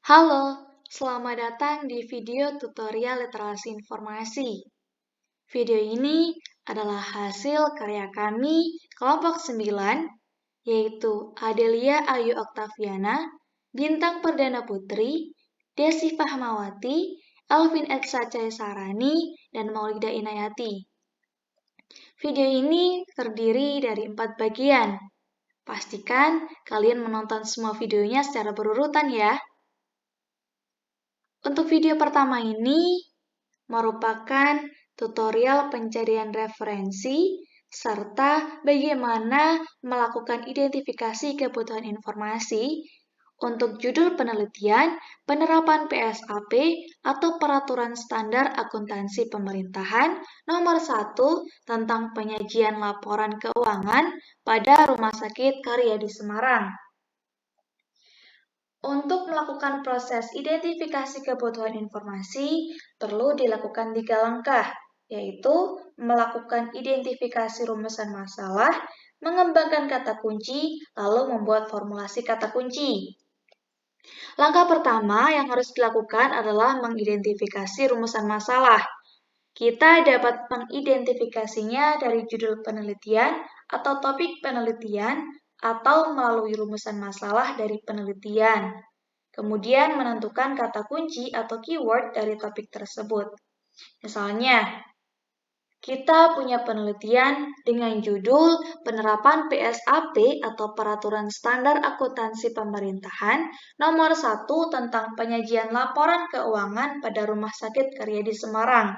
Halo, selamat datang di video tutorial literasi informasi. Video ini adalah hasil karya kami kelompok 9, yaitu Adelia Ayu Oktaviana, Bintang Perdana Putri, Desi Fahmawati, Alvin Etsa Caesarani, dan Maulida Inayati. Video ini terdiri dari 4 bagian. Pastikan kalian menonton semua videonya secara berurutan ya. Untuk video pertama ini merupakan tutorial pencarian referensi serta bagaimana melakukan identifikasi kebutuhan informasi untuk judul penelitian penerapan PSAP atau Peraturan Standar Akuntansi Pemerintahan nomor 1 tentang penyajian laporan keuangan pada Rumah Sakit Karyadi Semarang. Untuk melakukan proses identifikasi kebutuhan informasi, perlu dilakukan 3 langkah, yaitu melakukan identifikasi rumusan masalah, mengembangkan kata kunci, lalu membuat formulasi kata kunci. Langkah pertama yang harus dilakukan adalah mengidentifikasi rumusan masalah. Kita dapat mengidentifikasinya dari judul penelitian atau topik penelitian atau melalui rumusan masalah dari penelitian. Kemudian menentukan kata kunci atau keyword dari topik tersebut. Misalnya, kita punya penelitian dengan judul Penerapan PSAP atau Peraturan Standar Akuntansi Pemerintahan nomor 1 tentang penyajian laporan keuangan pada Rumah Sakit Karyadi Semarang.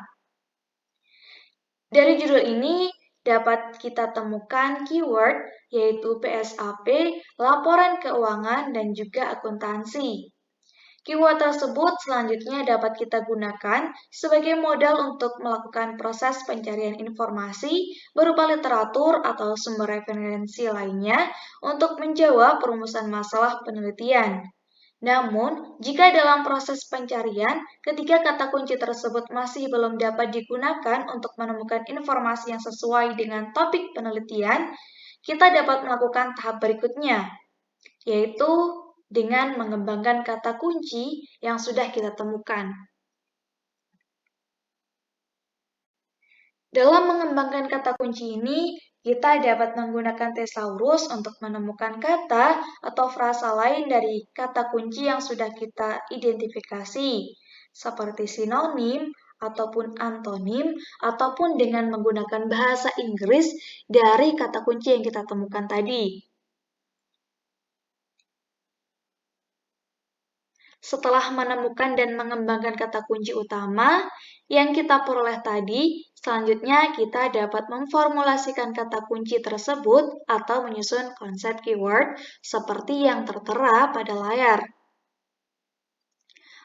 Dari judul ini dapat kita temukan keyword yaitu PSAP, laporan keuangan, dan juga akuntansi. Keyword tersebut selanjutnya dapat kita gunakan sebagai modal untuk melakukan proses pencarian informasi berupa literatur atau sumber referensi lainnya untuk menjawab perumusan masalah penelitian. Namun, jika dalam proses pencarian, ketiga kata kunci tersebut masih belum dapat digunakan untuk menemukan informasi yang sesuai dengan topik penelitian, kita dapat melakukan tahap berikutnya, yaitu dengan mengembangkan kata kunci yang sudah kita temukan. Dalam mengembangkan kata kunci ini, kita dapat menggunakan thesaurus untuk menemukan kata atau frasa lain dari kata kunci yang sudah kita identifikasi, seperti sinonim ataupun antonim, ataupun dengan menggunakan bahasa Inggris dari kata kunci yang kita temukan tadi. Setelah menemukan dan mengembangkan kata kunci utama yang kita peroleh tadi, selanjutnya kita dapat memformulasikan kata kunci tersebut atau menyusun konsep keyword seperti yang tertera pada layar.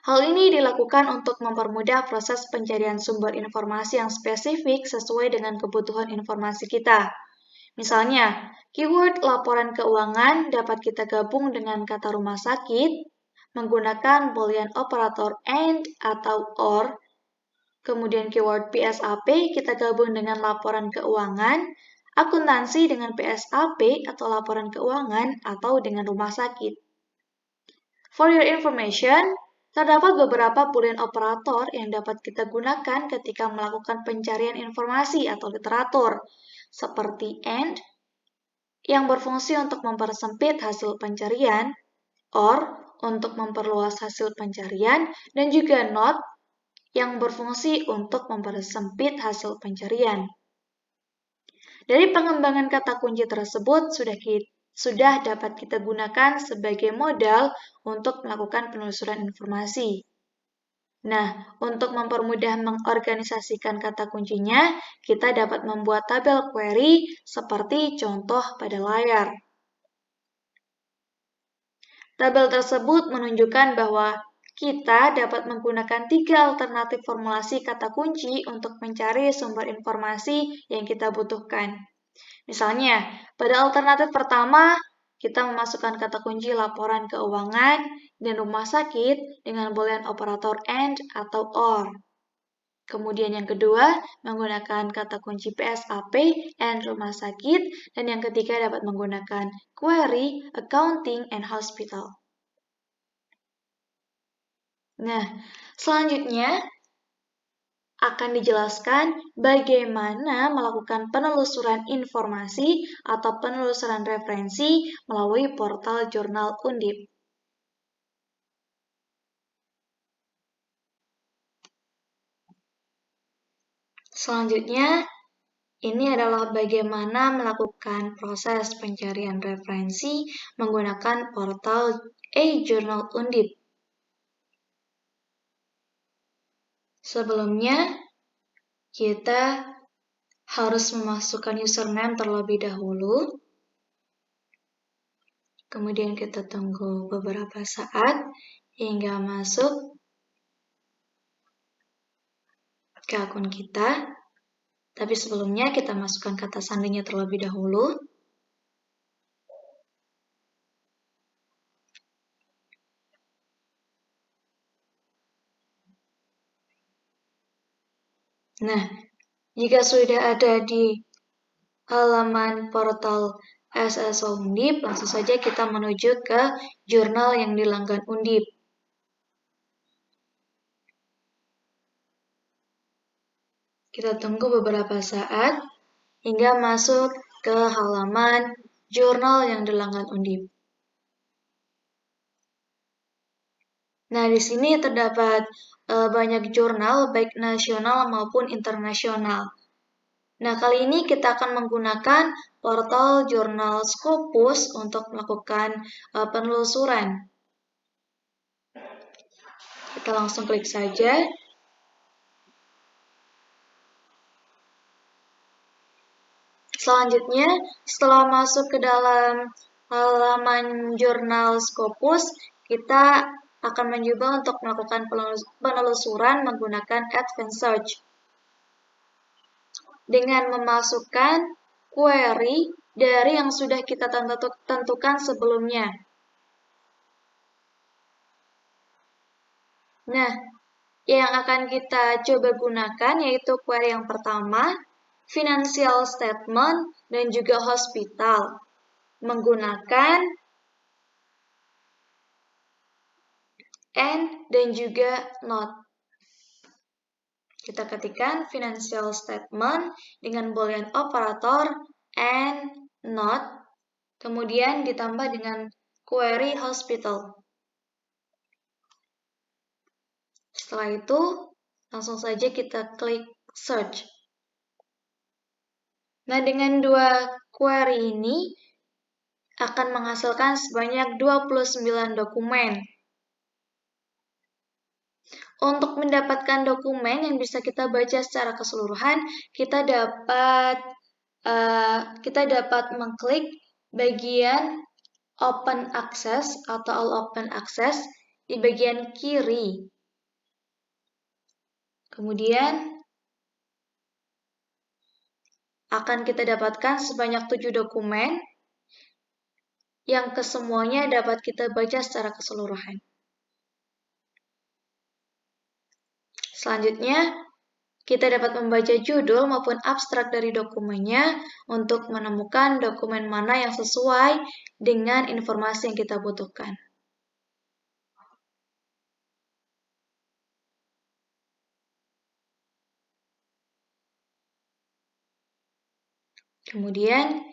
Hal ini dilakukan untuk mempermudah proses pencarian sumber informasi yang spesifik sesuai dengan kebutuhan informasi kita. Misalnya, keyword laporan keuangan dapat kita gabung dengan kata rumah sakit, menggunakan boolean operator AND atau OR. Kemudian keyword PSAP kita gabung dengan laporan keuangan, akuntansi dengan PSAP atau laporan keuangan atau dengan rumah sakit. For your information, terdapat beberapa boolean operator yang dapat kita gunakan ketika melakukan pencarian informasi atau literatur, seperti AND, yang berfungsi untuk mempersempit hasil pencarian, OR, untuk memperluas hasil pencarian, dan juga NOT yang berfungsi untuk mempersempit hasil pencarian. Dari pengembangan kata kunci tersebut sudah dapat kita gunakan sebagai modal untuk melakukan penelusuran informasi. Nah, untuk mempermudah mengorganisasikan kata kuncinya, kita dapat membuat tabel query seperti contoh pada layar. Tabel tersebut menunjukkan bahwa kita dapat menggunakan 3 alternatif formulasi kata kunci untuk mencari sumber informasi yang kita butuhkan. Misalnya, pada alternatif pertama, kita memasukkan kata kunci laporan keuangan dan rumah sakit dengan boolean operator AND atau OR. Kemudian yang kedua, menggunakan kata kunci PSAP and rumah sakit, dan yang ketiga dapat menggunakan query, accounting, and hospital. Nah, selanjutnya akan dijelaskan bagaimana melakukan penelusuran informasi atau penelusuran referensi melalui portal jurnal Undip. Selanjutnya, ini adalah bagaimana melakukan proses pencarian referensi menggunakan portal e-jurnal Undip. Sebelumnya, kita harus memasukkan username terlebih dahulu. Kemudian kita tunggu beberapa saat hingga masuk ke akun kita. Tapi sebelumnya kita masukkan kata sandinya terlebih dahulu. Nah, jika sudah ada di halaman portal SSO Undip, langsung saja kita menuju ke jurnal yang dilanggan Undip. Kita tunggu beberapa saat hingga masuk ke halaman jurnal yang dilanggan Undip. Nah, di sini terdapat banyak jurnal, baik nasional maupun internasional. Nah, kali ini kita akan menggunakan portal jurnal Scopus untuk melakukan penelusuran. Kita langsung klik saja. Selanjutnya, setelah masuk ke dalam halaman jurnal Scopus, kita akan mencoba untuk melakukan penelusuran menggunakan Advanced Search. Dengan memasukkan query dari yang sudah kita tentukan sebelumnya. Nah, yang akan kita coba gunakan yaitu query yang pertama, financial statement dan juga hospital, menggunakan and dan juga not. Kita ketikkan financial statement dengan boolean operator and not, kemudian ditambah dengan query hospital. Setelah itu, langsung saja kita klik search. Nah, dengan dua query ini akan menghasilkan sebanyak 29 dokumen. Untuk mendapatkan dokumen yang bisa kita baca secara keseluruhan, kita dapat mengklik bagian Open Access atau All Open Access di bagian kiri. Kemudian akan kita dapatkan sebanyak 7 dokumen yang kesemuanya dapat kita baca secara keseluruhan. Selanjutnya, kita dapat membaca judul maupun abstrak dari dokumennya untuk menemukan dokumen mana yang sesuai dengan informasi yang kita butuhkan. Kemudian,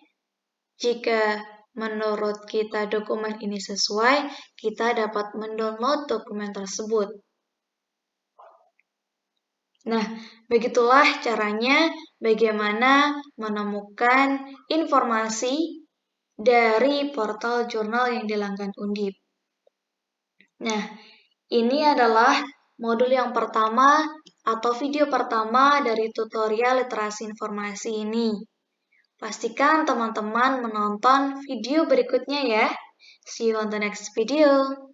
jika menurut kita dokumen ini sesuai, kita dapat mendownload dokumen tersebut. Nah, begitulah caranya bagaimana menemukan informasi dari portal jurnal yang dilanggan Undip. Nah, ini adalah modul yang pertama atau video pertama dari tutorial literasi informasi ini. Pastikan teman-teman menonton video berikutnya ya. See you on the next video.